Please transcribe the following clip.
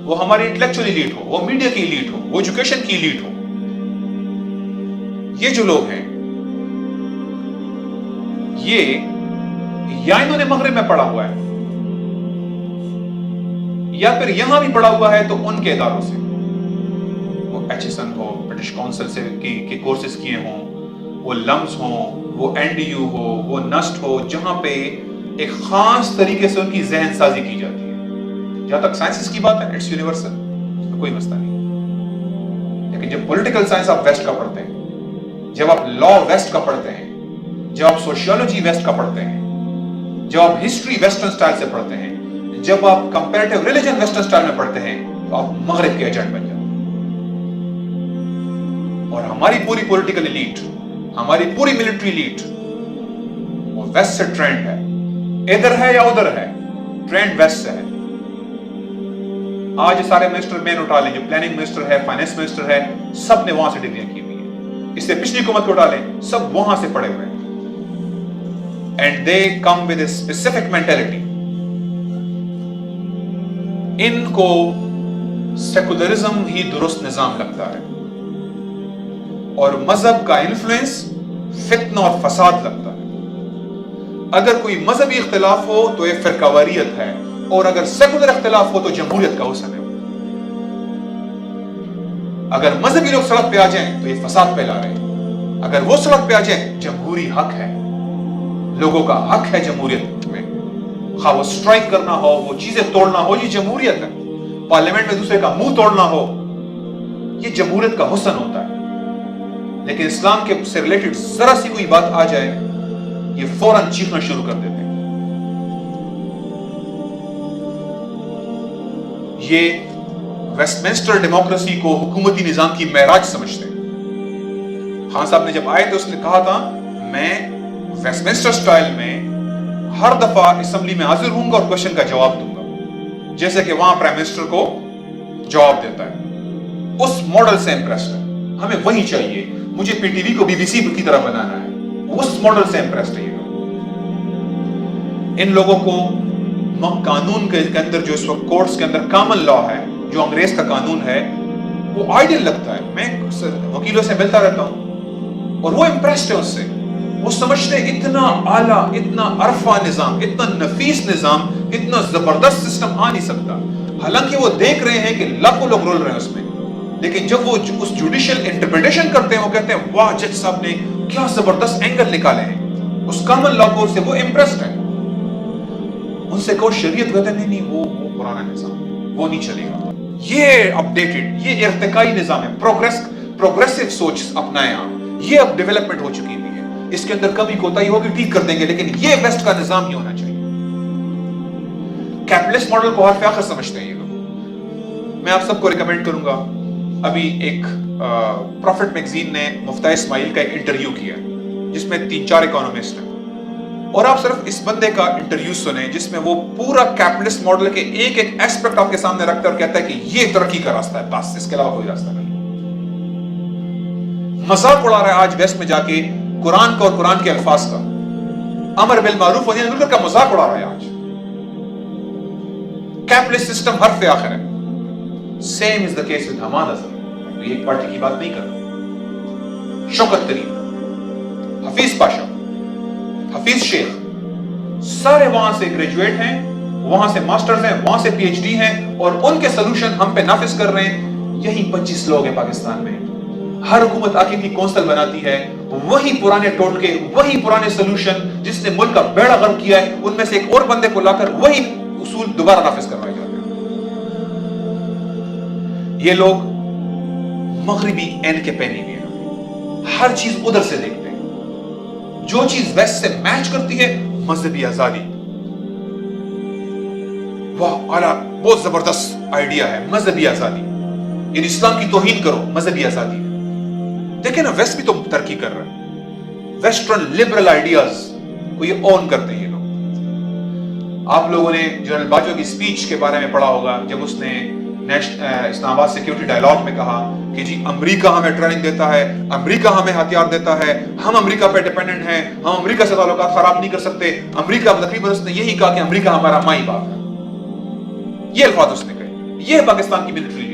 وہ ہماری intellectual elite ہو، وہ میڈیا کی ایلیٹ ہو، وہ ایجوکیشن کی ایلیٹ ہو، یہ جو لوگ ہیں یہ یا انہوں نے مغرب میں پڑھا ہوا ہے یا پھر یہاں بھی پڑھا ہوا ہے تو ان کے اداروں سے، وہ ایچ ایس این ہو، برٹش کونسل سے کے کورسز کیے ہوں، وہ لمز ہوں، وہ این ڈی یو ہو، وہ نسٹ ہو، جہاں پہ ایک خاص طریقے سے ان کی ذہن سازی کی جاتی ہے۔ جہاں تک سائنسز کی بات ہے اٹس یونیورسل، اس میں کوئی مسئلہ نہیں، لیکن جب پولیٹیکل سائنس آپ ویسٹ کا پڑھتے ہیں، جب آپ لا ویسٹ کا پڑھتے ہیں، جب آپ سوشیولوجی ویسٹ کا پڑھتے ہیں، جب آپ ہسٹری ویسٹرن سٹائل سے پڑھتے ہیں، جب آپ کمپیریٹیو ریلیجن ویسٹرن سٹائل میں پڑھتے ہیں، تو آپ مغرب کے ایجنٹ بن جاتے ہیں۔ اور ہماری پوری پولیٹیکل ایلیٹ، ہماری پوری ملٹری ایلیٹ وہ ویسٹ سے ٹرینڈ ہے، ادھر ہے یا ادھر ہے، ٹرینڈ ویسٹ سے ہے۔ آج سارے منسٹر مین اٹھا لیں، جو پلاننگ منسٹر ہے، فائنانس منسٹر ہے، سب نے وہاں سے ڈگریاں کی ہوئی ہیں۔ اس سے پچھلی حکومت کو اٹھا لیں، سب وہاں سے پڑھے ہوئے ہیں۔ And they come with a specific mentality. ان کو سیکولرزم ہی درست نظام لگتا ہے، اور مذہب کا انفلوئنس فتنہ اور فساد لگتا ہے۔ اگر کوئی مذہبی اختلاف ہو تو یہ فرقہ واریت ہے، اور اگر سیکولر اختلاف ہو تو جمہوریت کا حسن ہے۔ اگر مذہبی لوگ سڑک پہ آ جائیں تو یہ فساد پھیلا رہے ہیں، اگر وہ سڑک پہ آ جائیں، جمہوری حق ہے، لوگوں کا حق ہے جمہوریت میں، خواہ وہ سٹرائک کرنا ہو، وہ چیزیں توڑنا ہو، یہ جمہوریت ہے۔ پارلیمنٹ میں دوسرے کا منہ توڑنا ہو، یہ جمہوریت کا حسن ہوتا ہے۔ لیکن اسلام کے سے ریلیٹڈ ذرا سی کوئی بات آ جائے، یہ فوراً چیخنا شروع کر دیتے ہیں۔ یہ ویسٹ منسٹر ڈیموکریسی کو حکومتی نظام کی معراج سمجھتے ہیں۔ خان صاحب نے جب آئے تو اس نے کہا تھا، میں ویسٹ منسٹر سٹائل میں ہر دفعہ اسمبلی میں حاضر ہوں گا اور کوشچن کا جواب دوں گا، جیسے کہ وہاں پرائم منسٹر کو جواب دیتا ہے۔ اس ماڈل سے امپریسڈ ہے، ہمیں وہی چاہیے، مجھے پی ٹی وی کو بی بی سی کی طرح بنانا ہے، اس ماڈل سے امپریسڈ ہے یہ لوگ۔ ان لوگوں کو قانون کے اندر جو اس وقت کورٹس کے اندر کامن لا ہے، جو انگریز کا قانون ہے، وہ آئیڈیل لگتا ہے۔ میں وکیلوں سے ملتا رہتا ہوں اور وہ امپریسڈ ہے اس سے، وہ سمجھتے ہیں اتنا اعلیٰ، اتنا عرفہ نظام، اتنا نفیس نظام، اتنا زبردست سسٹم آ نہیں سکتا۔ حالانکہ وہ دیکھ رہے ہیں کہ لاکھوں لوگ رول رہے ہیں اس میں، لیکن جب وہ اس جوڈیشل انٹرپریٹیشن کرتے ہیں، وہ کہتے ہیں واہ جج صاحب نے کیا زبردست اینگل نکالے ہیں، اس کامن لا کورٹ سے وہ امپریسڈ ہے۔ ان سے کہو شریعت، کہتے ہیں نہیں وہ پرانا نظام، وہ نہیں چلے گا۔ یہ اپڈیٹڈ، یہ ارتقائی نظام ہے، پروگریسو سوچ اپنائیں آپ، یہ اب ڈیولپمنٹ ہو چکی ہوئی ہے۔ اس کے اندر کمی کوتاہی ہوگی ٹھیک کر دیں گے، لیکن یہ ویسٹ کا نظام ہی ہونا چاہیے۔ کیپٹلسٹ ماڈل کو حرف آخر سمجھتے ہیں یہ لوگ۔ میں آپ سب کو ریکمینڈ کروں گا، ابھی ایک پروفٹ میگزین نے مفتاح اسماعیل کا ایک انٹرویو کیا جس میں 3-4 اکانومسٹ ہیں، اور آپ صرف اس بندے کا انٹرویو سنیں جس میں وہ پورا کیپٹلسٹ ماڈل کے ایک ایک ایسپیکٹ آپ کے سامنے رکھتا ہے اور کہتا ہے کہ یہ ترقی کا راستہ ہے، بس اس کے علاوہ کوئی راستہ نہیں۔ مذاق اڑا رہا ہے آج ویسٹ میں جا کے قرآن کا اور قرآن کے الفاظ کا، امر بالمعروف و نہی عن المنکر کا مذاق اڑا رہا ہے آج۔ کیپٹلسٹ سسٹم حرف آخر ہے۔ Same is the case with Hammad Azhar, تو ایک پارٹی کی بات نہیں کر رہا۔ شوکت ترین، حفیظ پاشا، حفیظ شیخ، سارے وہاں سے گریجویٹ ہیں، وہاں سے ماسٹرز ہیں، وہاں سے پی ایچ ڈی ہیں، اور ان کے سلوشن ہم پہ نافذ کر رہے ہیں۔ یہی 25 لوگ ہیں پاکستان میں۔ ہر حکومت آخر کی کونسل بناتی ہے، وہی پرانے ٹوٹکے، وہی پرانے سلوشن جس نے ملک کا بیڑا غرق کیا ہے، ان میں سے ایک اور بندے کو لا کر وہی اصول دوبارہ نافذ کروائے جاتے ہیں۔ یہ لوگ مغربی این کے پہنے ہوئے ہیں، ہر چیز ادھر سے دیکھتے ہیں۔ جو چیز ویسٹ سے میچ کرتی ہے، مذہبی آزادی، واہ اعلیٰ، بہت زبردست آئیڈیا ہے مذہبی آزادی، یعنی اسلام کی توہین کرو، مذہبی آزادی ہے۔ دیکھیں نا ویسٹ بھی تو ترقی کر رہا ہے، ویسٹرن لبرل آئیڈیاز کو یہ اون کرتے ہیں یہ لوگ۔ آپ لوگوں نے جنرل باجوہ کی سپیچ کے بارے میں پڑھا ہوگا، جب اس نے اسلام آباد سیکیورٹی ڈائیلاگ میں کہا کہ جی امریکہ ہمیں ٹریننگ دیتا ہے، امریکہ ہمیں ہتھیار دیتا ہے، ہم امریکہ پہ ڈیپینڈنٹ ہیں، ہم امریکہ سے تعلقات خراب نہیں کر سکتے۔ امریکہ تقریباً اس نے یہی کہا کہ امریکہ ہمارا مائی باپ ہے، یہ الفاظ اس نے کہے۔ یہ ہے پاکستان کی ملٹری